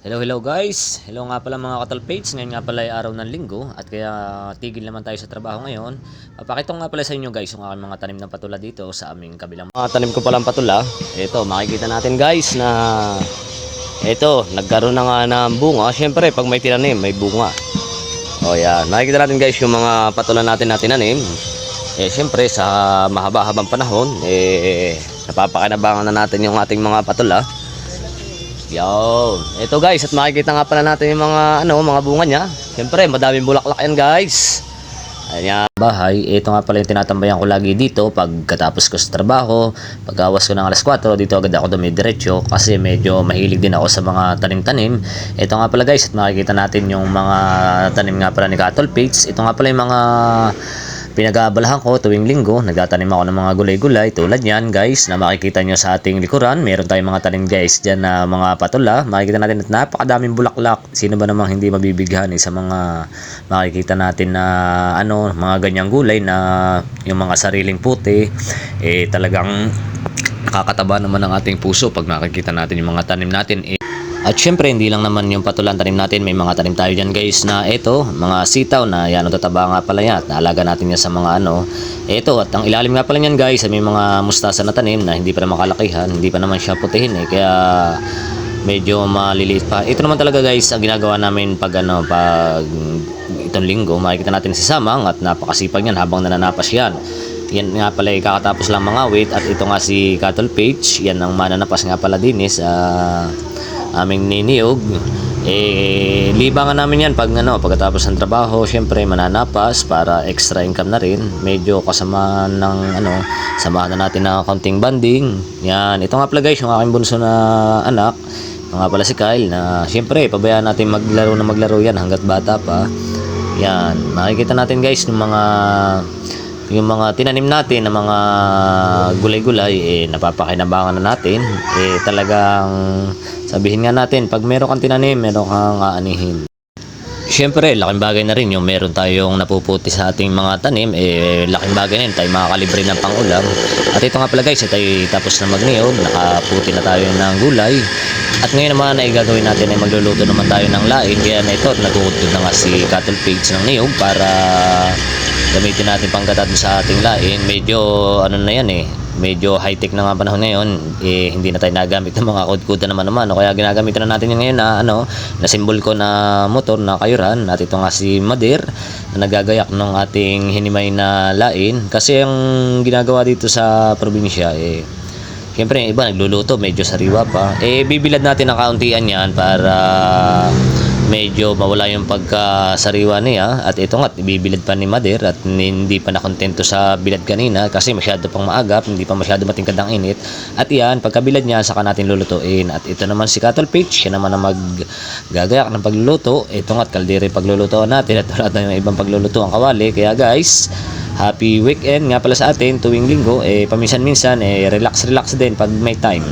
Hello guys! Hello nga pala mga katalpates. Ngayon nga pala ay araw ng linggo at kaya tigil naman tayo sa trabaho ngayon. Papakita nga pala sa inyo guys yung aking mga tanim ng patula dito sa aming kabilang. Mga tanim ko palang patula. Ito, makikita natin guys na ito, nagkaroon na nga ng bunga. Siyempre, pag may tinanim, may bunga. O yan, makikita natin guys yung mga patula natin na tinanim. Siyempre, sa mahaba-habang panahon, napapakinabangan na natin yung ating mga patula. Yo, ito guys, at makikita nga pala natin yung mga bunga niya. Siyempre, madaming bulaklak yan guys. Ayan, bahay. Ito nga pala yung tinatambayan ko lagi dito pagkatapos ko sa trabaho. Pag-awas ko ng alas 4, dito agad ako dumidiretso kasi medyo mahilig din ako sa mga tanim-tanim. Ito nga pala guys, at makikita natin yung mga tanim nga pala ni Cattle Pates. Ito nga pala yung mga pinag-aabalahan ko tuwing linggo. Nagtatanim ako ng mga gulay-gulay tulad yan guys na makikita nyo sa ating likuran. Meron tayong mga tanim guys dyan na mga patula. Makikita natin at napakadaming bulaklak. Sino ba namang hindi mabibigyan sa mga makikita natin na mga ganyang gulay na yung mga sariling puti talagang nakakataba naman ng ating puso pag nakikita natin yung mga tanim natin. At syempre hindi lang naman yung patulang tanim natin, may mga tanim tayo dyan guys na ito, mga sitaw na yan, tataba nga pala yan, naalaga natin yan sa mga ito, at ang ilalim nga pala yan guys, may mga mustasa na tanim na hindi pa naman kalakihan, hindi pa naman siya putihin kaya medyo maliliit pa. Ito naman talaga guys ang ginagawa namin pag itong linggo, makikita natin si Samang at napakasipag yan habang nananapas yan. Yan nga pala kakatapos lang mga wait, at ito nga si Cattle Page, yan ang mananapas nga pala din aming niniyog. Libangan namin yan pagkatapos ng trabaho, syempre mananapas para extra income na rin. Medyo kasama ng samahan na natin ng kaunting banding. Yan, ito nga pala guys yung aking bunso na anak, nga pala si Kyle, na syempre pabayaan natin maglaro yan hanggat bata pa. Yan, makikita natin guys yung mga tinanim natin na mga gulay-gulay napapakinabangan na natin. Talagang sabihin nga natin, pag meron kang tinanim, meron kang aanihin. Siyempre, laking bagay na rin yung meron tayong napuputi sa ating mga tanim. Laking bagay na rin tayo makakalibre ng pang-ulam. At ito nga pala guys, tayo tapos na magniyog, nakaputi na tayo ng gulay. At ngayon naman ay gagawin natin ay magluluto naman tayo ng laing. Kaya na ito, natututo na nga si Cattle Page ng niyog para gamitin natin panggatat sa ating laing. Medyo na yan medyo high-tech na nga panahon ngayon, hindi na tayo nagamit ng mga kudkuda naman kaya ginagamit na natin yung ngayon na simbol ko na motor na kayuran. At ito nga si Madir na nagagayak ng ating hinimay na lain, kasi ang ginagawa dito sa probinsya siyempre yung iba nagluluto medyo sariwa pa, bibilad natin ng kauntian yan para medyo mawala yung pagkasariwa niya. At ito nga, ibibilad pa ni Madir at hindi pa nakontento sa bilad kanina kasi masyado pang maagap, hindi pa masyado matingkad ang init. At yan, pagkabilad niya, saka natin lulutuin. At ito naman si Cattle Page, siya naman ang maggagayak ng pagluluto. Ito nga, kaldero yung paglulutuan natin at wala tayong ibang pagluluto ang kawali. Kaya guys, happy weekend nga pala sa atin tuwing linggo. Paminsan-minsan, relax din pag may time.